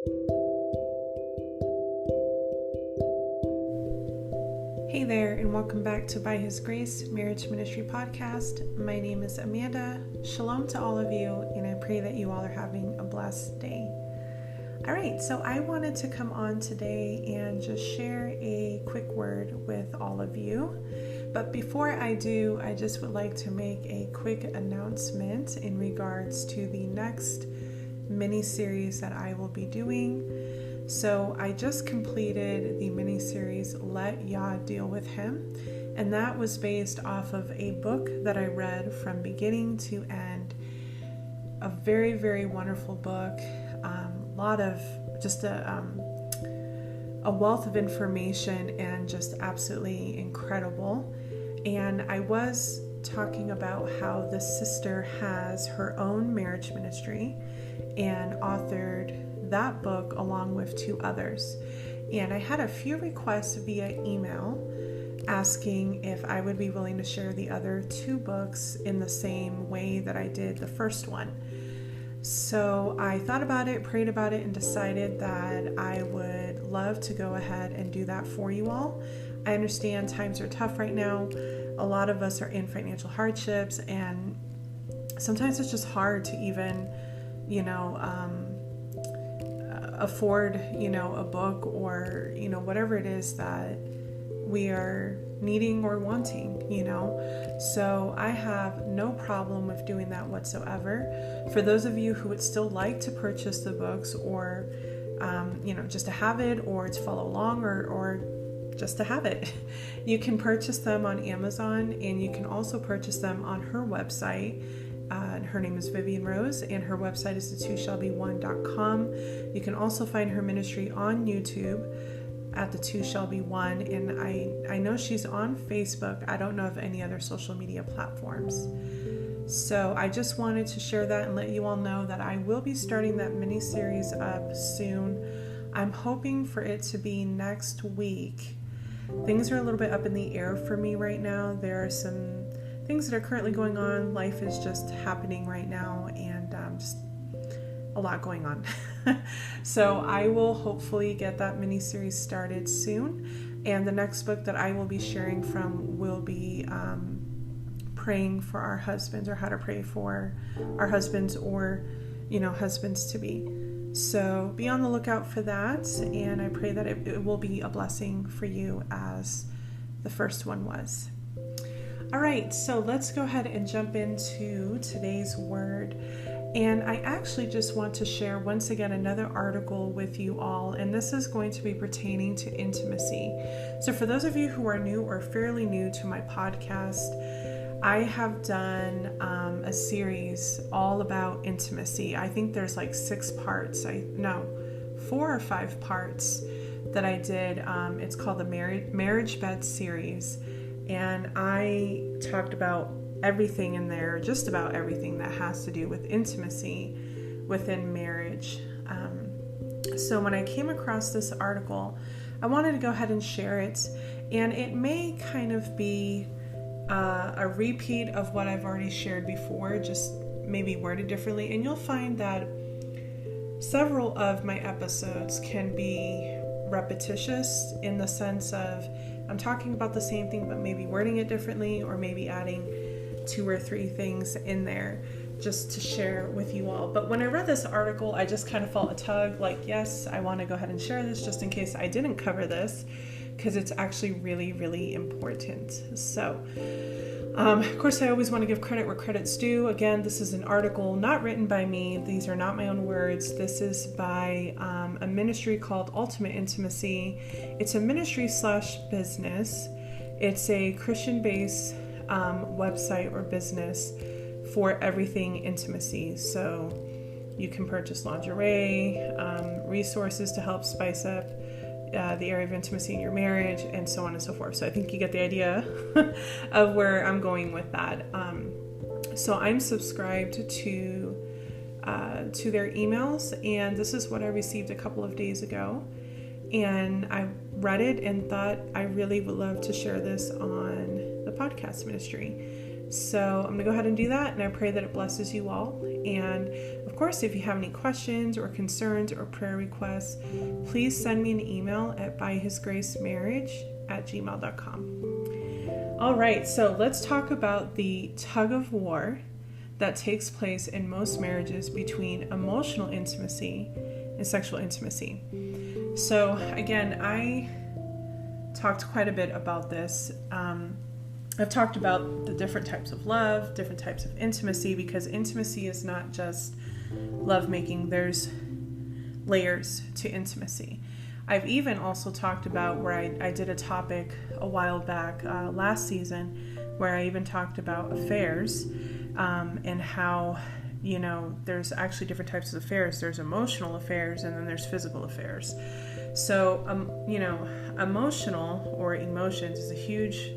Hey there, and welcome back to By His Grace Marriage Ministry Podcast. My name is Amanda. Shalom to all of you, and I pray that you all are having a blessed day. All right, so I wanted to come on today and just share a quick word with all of you. But before I do, I just would like to make a quick announcement in regards to the next mini-series that I will be doing. So I just completed the mini-series, Let Yah Deal With Him, and that was based off of a book that I read from beginning to end. A very, very wonderful book. Lot of just a wealth of information and just absolutely incredible. And I was talking about how the sister has her own marriage ministry and authored that book along with two others. And I had a few requests via email asking if I would be willing to share the other two books in the same way that I did the first one. So I thought about it, prayed about it, and decided that I would love to go ahead and do that for you all. I understand times are tough right now. A lot of us are in financial hardships, and sometimes it's just hard to even, afford, a book or, whatever it is that we are needing or wanting, So I have no problem with doing that whatsoever. For those of you who would still like to purchase the books or, just to have it or to follow along or just to have it, you can purchase them on Amazon, and you can also purchase them on her website. Her name is Vivian Rose, and her website is the2shallbe1.com. You can also find her ministry on YouTube at the2shallbe1, and I know she's on Facebook. I don't know of any other social media platforms. So I just wanted to share that and let you all know that I will be starting that mini-series up soon. I'm hoping for it to be next week. Things are a little bit up in the air for me right now. There are some things that are currently going on. Life is just happening right now, and just a lot going on. So I will hopefully get that mini-series started soon. And the next book that I will be sharing from will be praying for our husbands, or how to pray for our husbands, or, husbands to be. So be on the lookout for that. And I pray that it will be a blessing for you as the first one was. All right, so let's go ahead and jump into today's word. And I actually just want to share once again another article with you all, and this is going to be pertaining to intimacy. So for those of you who are new or fairly new to my podcast, I have done a series all about intimacy. I think there's like 6 parts. 4 or 5 parts that I did. It's called the Marriage Bed series. And I talked about everything in there, just about everything that has to do with intimacy within marriage. So when I came across this article, I wanted to go ahead and share it. And it may kind of be a repeat of what I've already shared before, just maybe worded differently. And you'll find that several of my episodes can be repetitious in the sense of I'm talking about the same thing, but maybe wording it differently, or maybe adding 2 or 3 things in there just to share with you all. But when I read this article, I just kind of felt a tug, like, yes, I want to go ahead and share this just in case I didn't cover this, because it's actually really, really important. So, of course, I always want to give credit where credit's due. Again, this is an article not written by me. These are not my own words. This is by a ministry called Ultimate Intimacy. It's a ministry/business. It's a Christian-based website or business for everything intimacy. So you can purchase lingerie, resources to help spice up the area of intimacy in your marriage, and so on and so forth. So I think you get the idea of where I'm going with that. So I'm subscribed to their emails, and this is what I received a couple of days ago. And I read it and thought I really would love to share this on the podcast ministry. So I'm going to go ahead and do that, and I pray that it blesses you all. And of course, if you have any questions or concerns or prayer requests, please send me an email at byhisgracemarriage@gmail.com. All right, so let's talk about the tug of war that takes place in most marriages between emotional intimacy and sexual intimacy. So again, I talked quite a bit about this. I've talked about the different types of love, different types of intimacy, because intimacy is not just lovemaking. There's layers to intimacy. I've even also talked about where I did a topic a while back last season where I even talked about affairs and how, there's actually different types of affairs. There's emotional affairs and then there's physical affairs. So, emotional or emotions is a huge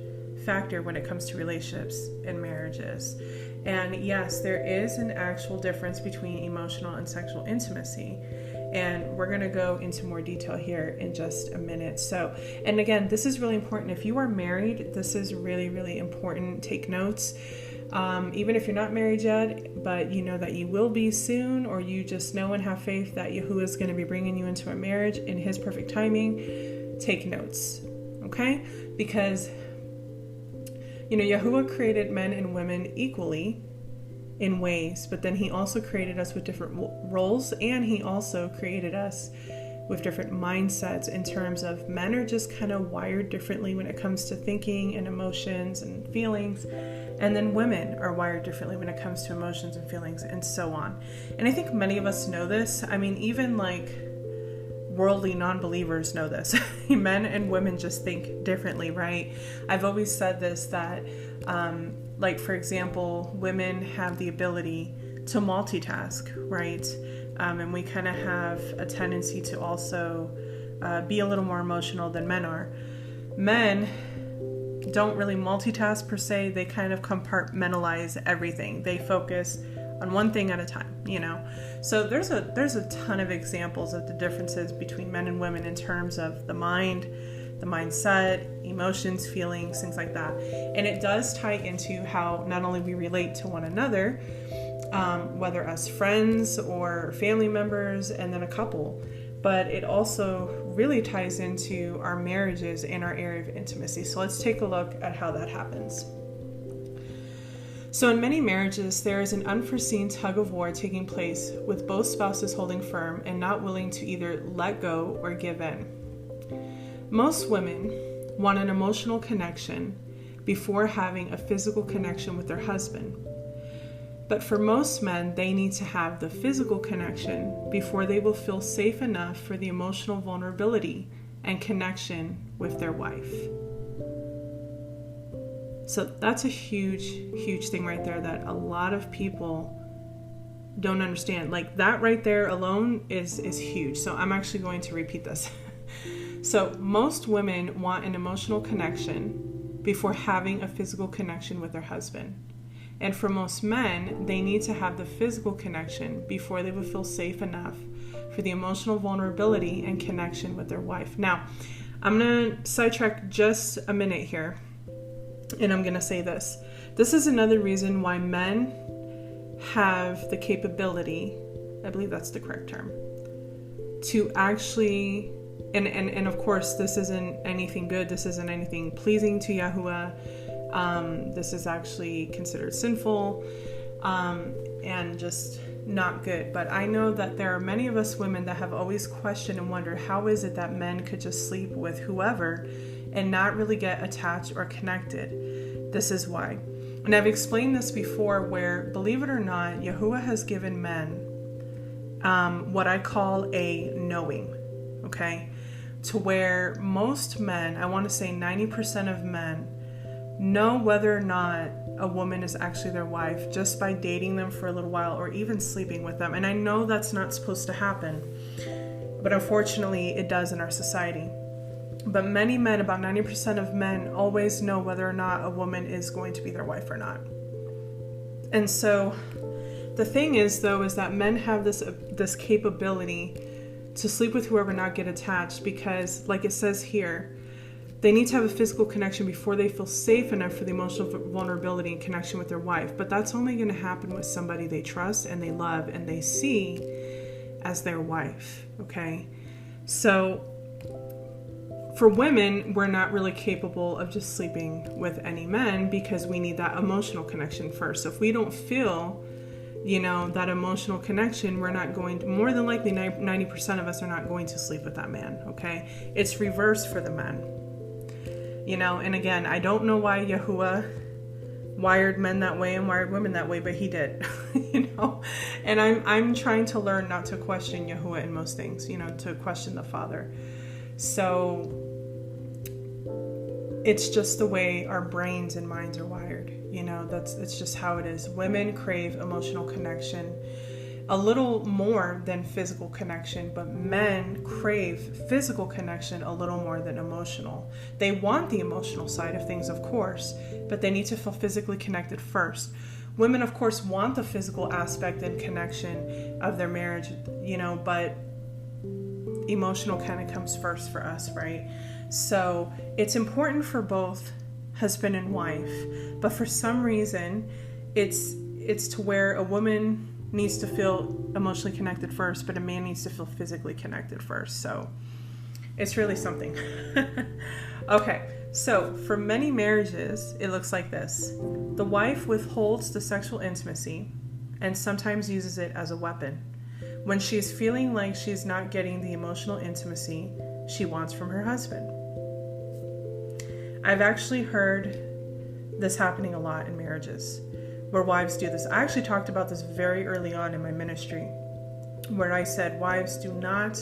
factor when it comes to relationships and marriages. And yes, there is an actual difference between emotional and sexual intimacy. And we're going to go into more detail here in just a minute. So, and again, this is really important. If you are married, this is really, really important. Take notes. Even if you're not married yet, but you know that you will be soon, or you just know and have faith that Yahuwah is going to be bringing you into a marriage in His perfect timing, take notes, okay? Because, Yahuwah created men and women equally in ways, but then He also created us with different roles, and He also created us with different mindsets in terms of men are just kind of wired differently when it comes to thinking and emotions and feelings. And then women are wired differently when it comes to emotions and feelings and so on. And I think many of us know this. I mean, even like worldly non-believers know this. Men and women just think differently, right? I've always said this, that like, for example, women have the ability to multitask, right? And we kind of have a tendency to also be a little more emotional than men are. Men don't really multitask per se. They kind of compartmentalize everything. They focus on one thing at a time, So there's a ton of examples of the differences between men and women in terms of the mind, the mindset, emotions, feelings, things like that. And it does tie into how not only we relate to one another, whether as friends or family members and then a couple, but it also really ties into our marriages and our area of intimacy. So let's take a look at how that happens. So in many marriages, there is an unforeseen tug of war taking place with both spouses holding firm and not willing to either let go or give in. Most women want an emotional connection before having a physical connection with their husband. But for most men, they need to have the physical connection before they will feel safe enough for the emotional vulnerability and connection with their wife. So that's a huge, huge thing right there that a lot of people don't understand. Like, that right there alone is huge. So I'm actually going to repeat this. So most women want an emotional connection before having a physical connection with their husband. And for most men, they need to have the physical connection before they will feel safe enough for the emotional vulnerability and connection with their wife. Now, I'm going to sidetrack just a minute here, and I'm going to say this. This is another reason why men have the capability, I believe that's the correct term, to actually, and of course, this isn't anything good, this isn't anything pleasing to Yahuwah. This is actually considered sinful and just not good. But I know that there are many of us women that have always questioned and wondered, how is it that men could just sleep with whoever and not really get attached or connected? This is why. And I've explained this before, where, believe it or not, Yahuwah has given men what I call a knowing, okay? To where most men, I want to say 90% of men, know whether or not a woman is actually their wife just by dating them for a little while or even sleeping with them. And I know that's not supposed to happen, but unfortunately it does in our society. But many men, about 90% of men, always know whether or not a woman is going to be their wife or not. And so the thing is, though, is that men have this capability to sleep with whoever, not get attached, because like it says here, They need to have a physical connection before they feel safe enough for the emotional vulnerability and connection with their wife. But that's only going to happen with somebody they trust and they love and they see as their wife, okay? So for women, we're not really capable of just sleeping with any men because we need that emotional connection first. So if we don't feel, that emotional connection, we're not going to, more than likely 90% of us are not going to sleep with that man, okay? It's reversed for the men. And again, I don't know why Yahuwah wired men that way and wired women that way, but he did, and I'm trying to learn not to question Yahuwah in most things, to question the Father. So it's just the way our brains and minds are wired, it's just how it is. Women crave emotional connection a little more than physical connection, but men crave physical connection a little more than emotional. They want the emotional side of things, of course, but they need to feel physically connected first. Women, of course, want the physical aspect and connection of their marriage, but emotional kind of comes first for us, right? So it's important for both husband and wife, but for some reason, it's to where a woman needs to feel emotionally connected first, but a man needs to feel physically connected first. So it's really something. Okay, so for many marriages, it looks like this. The wife withholds the sexual intimacy and sometimes uses it as a weapon. When she is feeling like she's not getting the emotional intimacy she wants from her husband. I've actually heard this happening a lot in marriages, where wives do this. I actually talked about this very early on in my ministry, where I said wives do not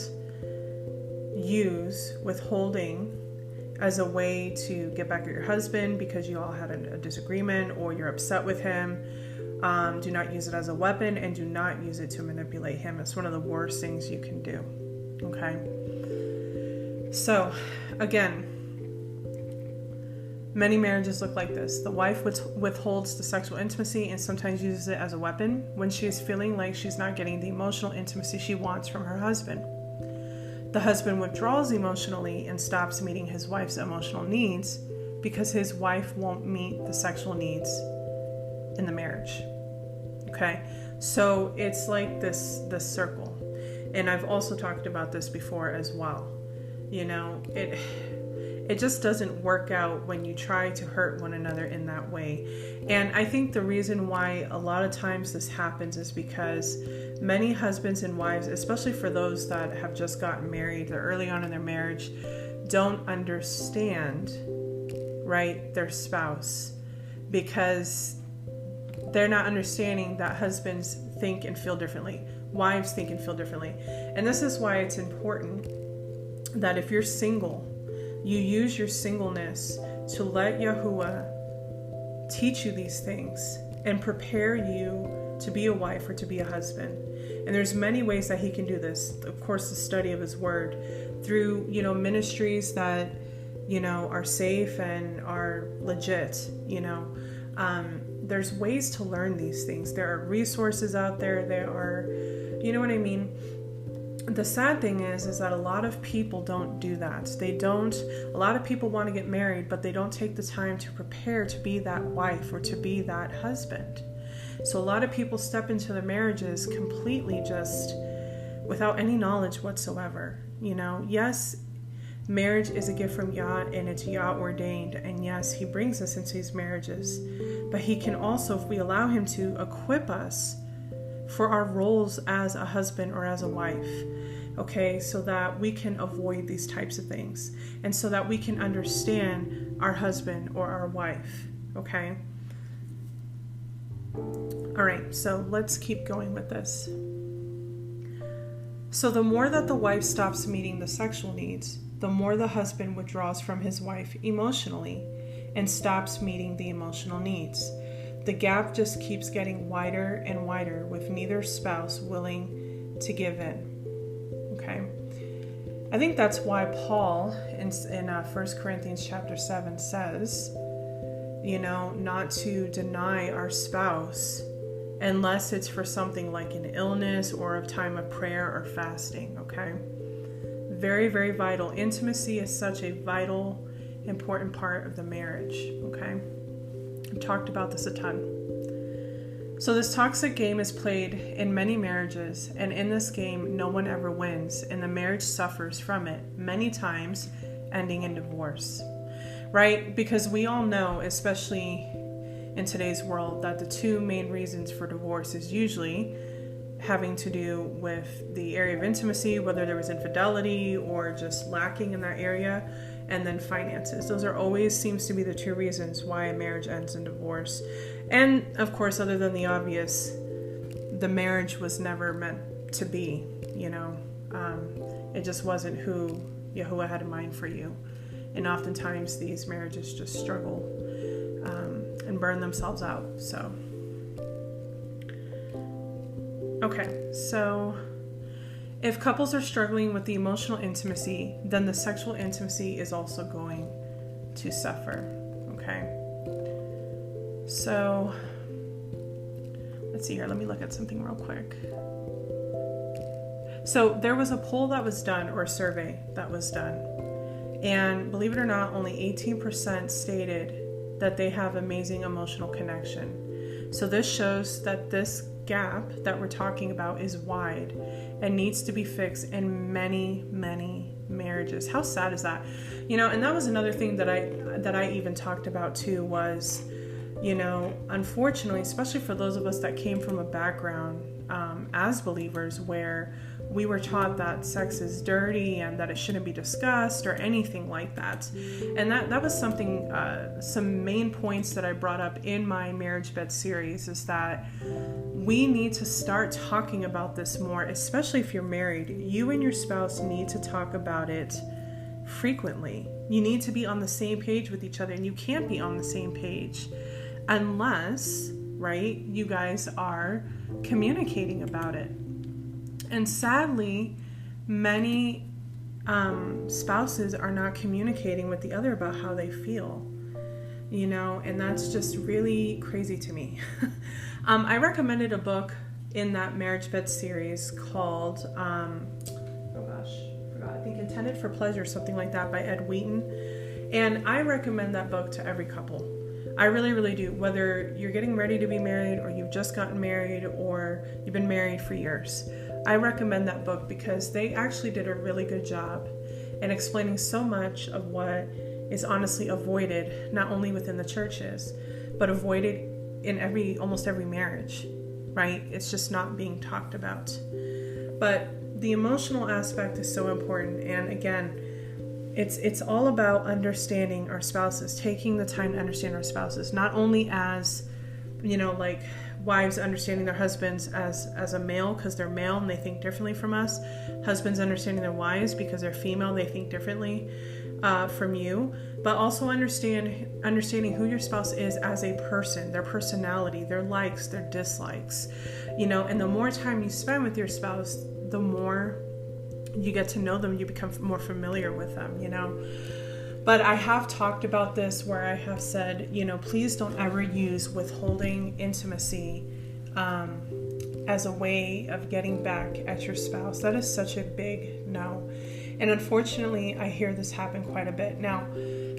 use withholding as a way to get back at your husband because you all had a disagreement or you're upset with him. Do not use it as a weapon and do not use it to manipulate him. It's one of the worst things you can do. Okay? So, again, many marriages look like this. The wife withholds the sexual intimacy and sometimes uses it as a weapon when she is feeling like she's not getting the emotional intimacy she wants from her husband. The husband withdraws emotionally and stops meeting his wife's emotional needs because his wife won't meet the sexual needs in the marriage. Okay? So it's like this circle. And I've also talked about this before as well. It just doesn't work out when you try to hurt one another in that way. And I think the reason why a lot of times this happens is because many husbands and wives, especially for those that have just gotten married, they're early on in their marriage, don't understand, right, their spouse, because they're not understanding that husbands think and feel differently. Wives think and feel differently. And this is why it's important that if you're single, you use your singleness to let Yahuwah teach you these things and prepare you to be a wife or to be a husband. And there's many ways that he can do this. Of course, the study of his word through, ministries that, are safe and are legit, there's ways to learn these things. There are resources out there. There are, you know what I mean? The sad thing is that a lot of people don't do that. A lot of people want to get married, but they don't take the time to prepare to be that wife or to be that husband. So a lot of people step into their marriages completely just without any knowledge whatsoever. Yes, marriage is a gift from Yah and it's Yah ordained. And yes, he brings us into these marriages, but he can also, if we allow him to, equip us for our roles as a husband or as a wife, okay, so that we can avoid these types of things and so that we can understand our husband or our wife, okay? All right, so let's keep going with this. So the more that the wife stops meeting the sexual needs, the more the husband withdraws from his wife emotionally and stops meeting the emotional needs. The gap just keeps getting wider and wider with neither spouse willing to give in. Okay? I think that's why Paul in 1 Corinthians chapter 7 says, not to deny our spouse unless it's for something like an illness or a time of prayer or fasting. Okay? Very, very vital. Intimacy is such a vital important part of the marriage, okay? I've talked about this a ton. So this toxic game is played in many marriages, and in this game, no one ever wins, and the marriage suffers from it, many times ending in divorce, right? Because we all know, especially in today's world, that the two main reasons for divorce is usually having to do with the area of intimacy, whether there was infidelity or just lacking in that area, and then finances. Those are always seems to be the two reasons why a marriage ends in divorce. And of course, other than the obvious, the marriage was never meant to be, it just wasn't who Yahuwah had in mind for you. And oftentimes these marriages just struggle and burn themselves out. So, okay, so if couples are struggling with the emotional intimacy, then the sexual intimacy is also going to suffer, okay? So, let's see here. Let me look at something real quick. So, there was a poll that was done, or a survey that was done. And believe it or not, only 18% stated that they have amazing emotional connection. So, this shows that this gap that we're talking about is wide and needs to be fixed in many, many marriages. How sad is that? And that was another thing that I even talked about too was, unfortunately, especially for those of us that came from a background as believers where we were taught that sex is dirty and that it shouldn't be discussed or anything like that. And that was something, some main points that I brought up in my marriage bed series is that we need to start talking about this more, especially if you're married. You and your spouse need to talk about it frequently. You need to be on the same page with each other, and you can't be on the same page unless, right, you guys are communicating about it. And sadly, many spouses are not communicating with the other about how they feel, and that's just really crazy to me. I recommended a book in that marriage bed series called, I think Intended for Pleasure, something like that, by Ed Wheaton. And I recommend that book to every couple. I really, really do. Whether you're getting ready to be married or you've just gotten married or you've been married for years, I recommend that book because they actually did a really good job in explaining so much of what is honestly avoided, not only within the churches, but avoided in almost every marriage, right? It's just not being talked about. But the emotional aspect is so important. And again, it's all about understanding our spouses, taking the time to understand our spouses, not only as, like wives understanding their husbands as a male because they're male and they think differently from us, husbands understanding their wives because they're female, they think differently from you, but also understanding who your spouse is as a person, their personality, their likes, their dislikes, and the more time you spend with your spouse, the more you get to know them, you become more familiar with them, But I have talked about this where I have said, please don't ever use withholding intimacy as a way of getting back at your spouse. That is such a big no. And unfortunately, I hear this happen quite a bit. Now,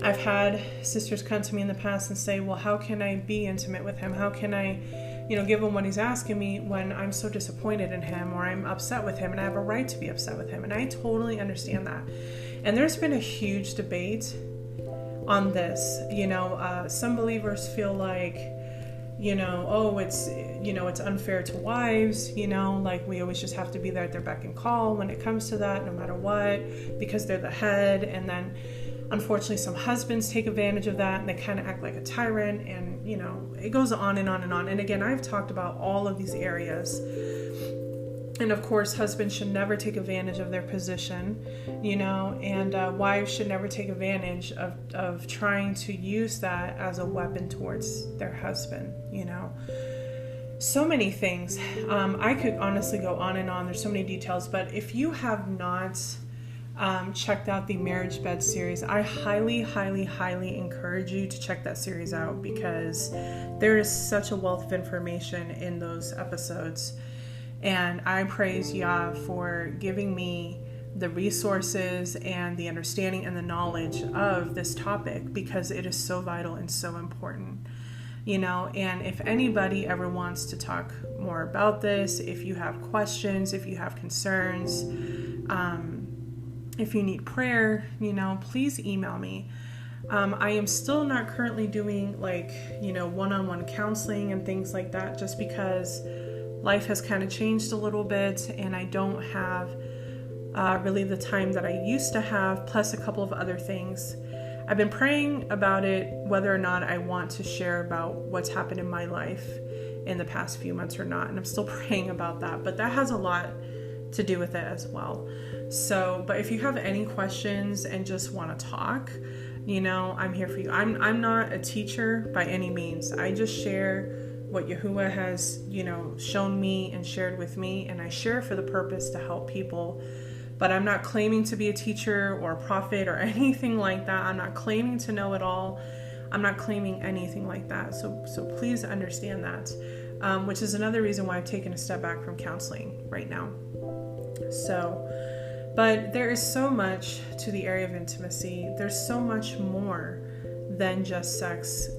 I've had sisters come to me in the past and say, well, how can I be intimate with him? How can I, give him what he's asking me when I'm so disappointed in him or I'm upset with him and I have a right to be upset with him? And I totally understand that. And there's been a huge debate on this. Some believers feel like, it's unfair to wives, like we always just have to be there at their beck and call when it comes to that, no matter what, because they're the head. And then unfortunately some husbands take advantage of that and they kind of act like a tyrant, and it goes on and on and on. And again, I've talked about all of these areas. And of course, husbands should never take advantage of their position, and wives should never take advantage of trying to use that as a weapon towards their husband, So many things. I could honestly go on and on. There's so many details, but if you have not checked out the Marriage Bed series, I highly, highly, highly encourage you to check that series out because there is such a wealth of information in those episodes. And I praise Yah for giving me the resources and the understanding and the knowledge of this topic, because it is so vital and so important. And if anybody ever wants to talk more about this, if you have questions, if you have concerns, if you need prayer, please email me. I am still not currently doing one-on-one counseling and things like that, just because life has kind of changed a little bit and I don't have really the time that I used to have, plus a couple of other things. I've been praying about it, whether or not I want to share about what's happened in my life in the past few months or not. And I'm still praying about that, but that has a lot to do with it as well. So, but if you have any questions and just want to talk, I'm here for you. I'm not a teacher by any means. I just share what Yahuwah has, shown me and shared with me. And I share for the purpose to help people. But I'm not claiming to be a teacher or a prophet or anything like that. I'm not claiming to know it all. I'm not claiming anything like that. So please understand that, which is another reason why I've taken a step back from counseling right now. But there is so much to the area of intimacy. There's so much more than just sex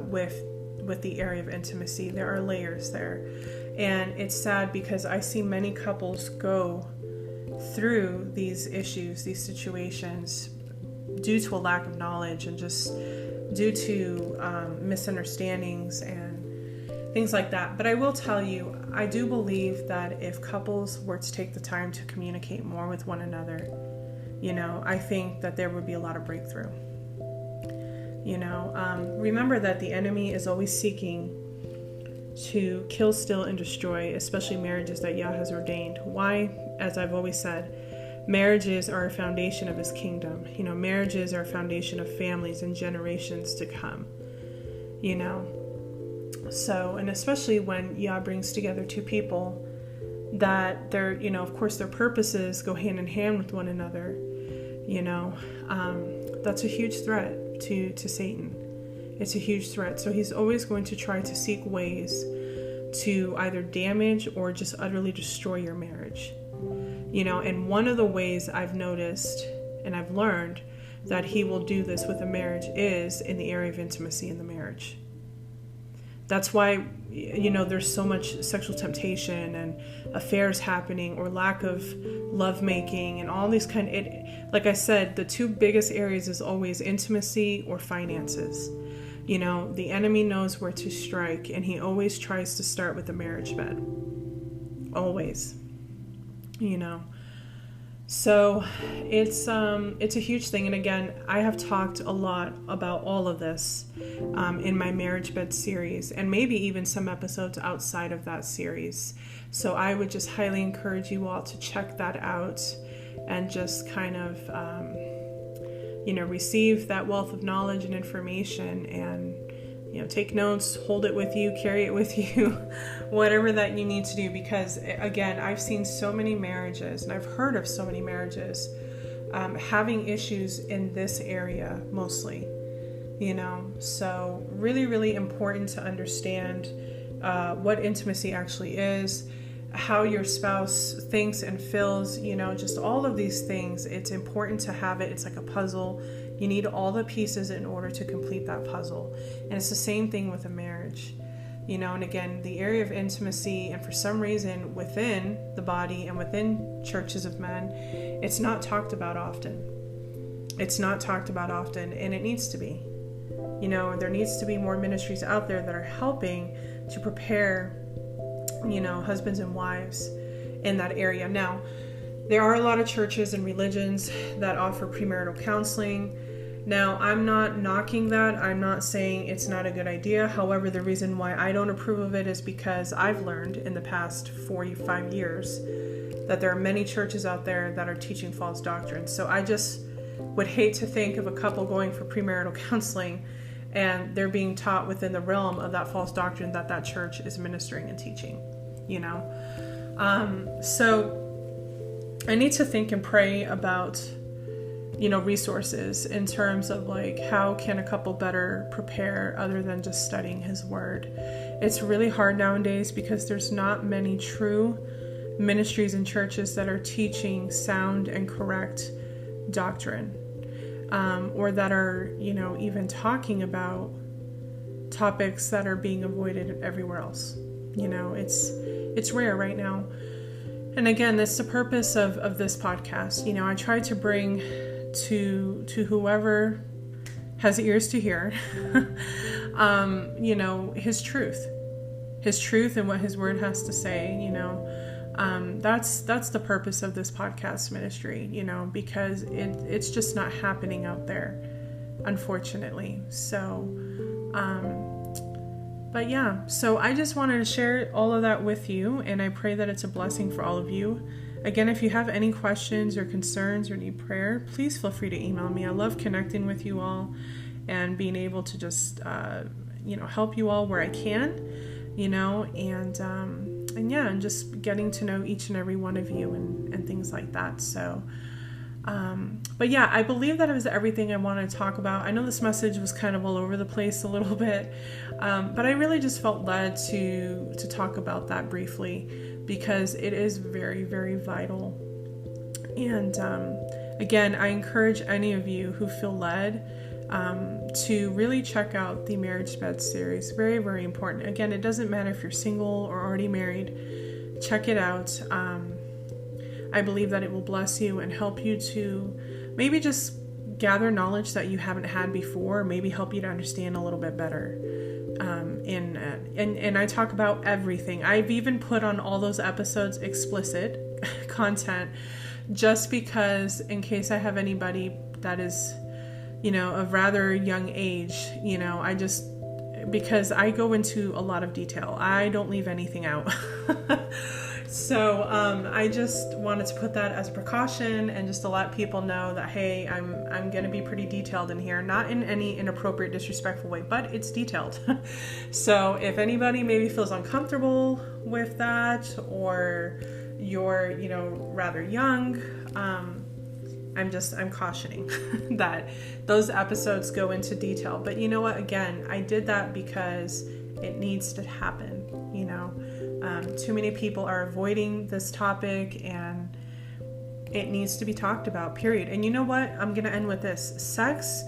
with the area of intimacy. There are layers there. And it's sad because I see many couples go through these issues, these situations, due to a lack of knowledge and just due to misunderstandings and things like that. But I will tell you, I do believe that if couples were to take the time to communicate more with one another, I think that there would be a lot of breakthrough. Remember that the enemy is always seeking to kill, steal, and destroy, especially marriages that Yah has ordained. Why? As I've always said, marriages are a foundation of his kingdom. Marriages are a foundation of families and generations to come. So, and especially when Yah brings together two people that their, of course, their purposes go hand in hand with one another, that's a huge threat to Satan. It's a huge threat. So he's always going to try to seek ways to either damage or just utterly destroy your marriage. And one of the ways I've noticed and I've learned that he will do this with a marriage is in the area of intimacy in the marriage. That's why, there's so much sexual temptation and affairs happening or lack of lovemaking and all these like I said, the two biggest areas is always intimacy or finances. The enemy knows where to strike, and he always tries to start with the marriage bed. Always. So it's a huge thing. And again, I have talked a lot about all of this in my marriage bed series, and maybe even some episodes outside of that series. So I would just highly encourage you all to check that out and just kind of receive that wealth of knowledge and information, and take notes, hold it with you, carry it with you, whatever that you need to do. Because again, I've seen so many marriages, and I've heard of so many marriages having issues in this area mostly. So really, really important to understand what intimacy actually is, how your spouse thinks and feels, just all of these things. It's important to have it. It's like a puzzle. You need all the pieces in order to complete that puzzle. And it's the same thing with a marriage, and again, the area of intimacy, and for some reason within the body and within churches of men, it's not talked about often. It's not talked about often, and it needs to be. There needs to be more ministries out there that are helping to prepare husbands and wives in that area. Now, there are a lot of churches and religions that offer premarital counseling. Now, I'm not knocking that. I'm not saying it's not a good idea. However, the reason why I don't approve of it is because I've learned in the past 45 years that there are many churches out there that are teaching false doctrines. So I just would hate to think of a couple going for premarital counseling and they're being taught within the realm of that false doctrine that church is ministering and teaching, So I need to think and pray about, resources in terms of how can a couple better prepare other than just studying his word. It's really hard nowadays because there's not many true ministries and churches that are teaching sound and correct doctrine, or that are, even talking about topics that are being avoided everywhere else. It's rare right now. And again, that's the purpose of this podcast. I try to bring to whoever has ears to hear, his truth and what his word has to say. That's the purpose of this podcast ministry, because it's just not happening out there, unfortunately. So, but yeah, so I just wanted to share all of that with you, and I pray that it's a blessing for all of you. Again, if you have any questions or concerns or need prayer, please feel free to email me. I love connecting with you all and being able to just, help you all where I can, and just getting to know each and every one of you and things like that. So, but yeah, I believe that it was everything I wanted to talk about. I know this message was kind of all over the place a little bit, but I really just felt led to talk about that briefly, because it is very, very vital. And again, I encourage any of you who feel led to really check out the Marriage Bed series. Very, very important. Again, it doesn't matter if you're single or already married. Check it out. I believe that it will bless you and help you to maybe just gather knowledge that you haven't had before, maybe help you to understand a little bit better. And I talk about everything. I've even put on all those episodes explicit content, just because in case I have anybody that is, of rather young age, because I go into a lot of detail. I don't leave anything out. So I just wanted to put that as a precaution, and just to let people know that, hey, I'm going to be pretty detailed in here, not in any inappropriate, disrespectful way, but it's detailed. So if anybody maybe feels uncomfortable with that, or you're, rather young, I'm cautioning that those episodes go into detail. But you know what? Again, I did that because it needs to happen. Too many people are avoiding this topic, and it needs to be talked about, period. And you know what? I'm going to end with this. Sex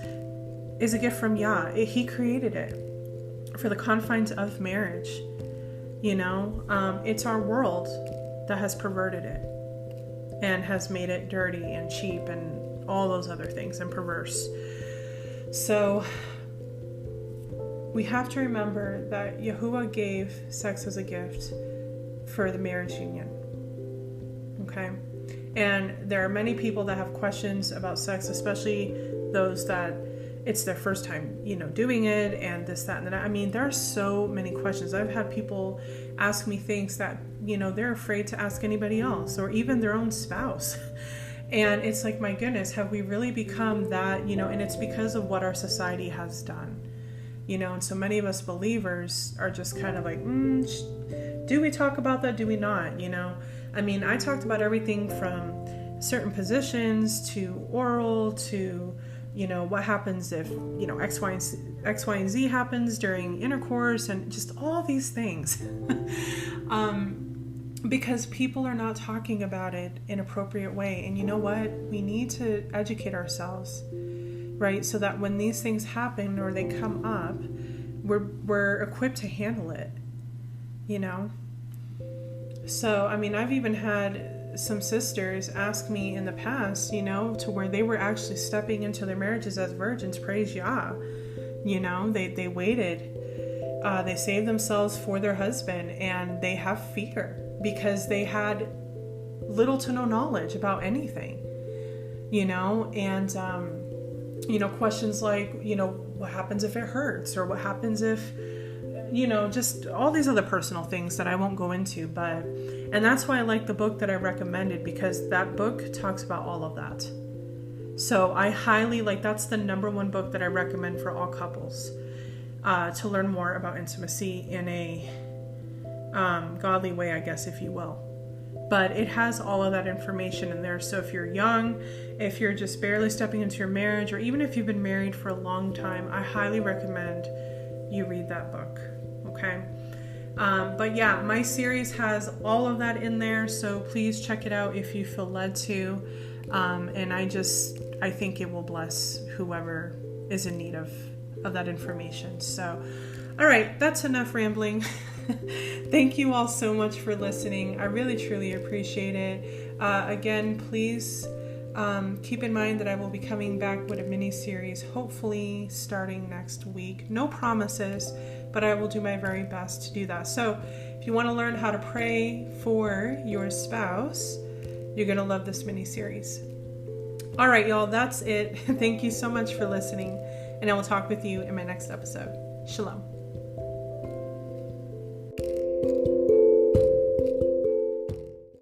is a gift from Yah. He created it for the confines of marriage. It's our world that has perverted it and has made it dirty and cheap and all those other things, and perverse. So we have to remember that Yahuwah gave sex as a gift for the marriage union. Okay? And there are many people that have questions about sex, especially those that it's their first time, doing it, and this, that, and that. I mean, there are so many questions. I've had people ask me things that, they're afraid to ask anybody else, or even their own spouse. And it's like, my goodness, have we really become that, and it's because of what our society has done. And so many of us believers are just kind of like, do we talk about that? Do we not? I mean, I talked about everything from certain positions to oral to, what happens if, X, Y, and Z happens during intercourse, and just all these things. Because people are not talking about it in an appropriate way. And you know what? We need to educate ourselves, right? So that when these things happen or they come up, we're equipped to handle it, So, I mean, I've even had some sisters ask me in the past, to where they were actually stepping into their marriages as virgins, praise Yah. They waited. They saved themselves for their husband, and they have fear because they had little to no knowledge about anything, and, questions like, what happens if it hurts, or what happens if, just all these other personal things that I won't go into, and that's why I like the book that I recommended, because that book talks about all of that. So I highly, that's the number one book that I recommend for all couples, to learn more about intimacy in a godly way, I guess, if you will. But it has all of that information in there. So if you're young, if you're just barely stepping into your marriage, or even if you've been married for a long time, I highly recommend you read that book. Okay. But yeah, my series has all of that in there, so please check it out if you feel led to. And I think it will bless whoever is in need of that information. So, all right, that's enough rambling. Thank you all so much for listening. I really, truly appreciate it. Again, please keep in mind that I will be coming back with a mini series, hopefully starting next week. No promises, but I will do my very best to do that. So if you want to learn how to pray for your spouse, you're going to love this mini series. All right, y'all, that's it. Thank you so much for listening, and I will talk with you in my next episode. Shalom.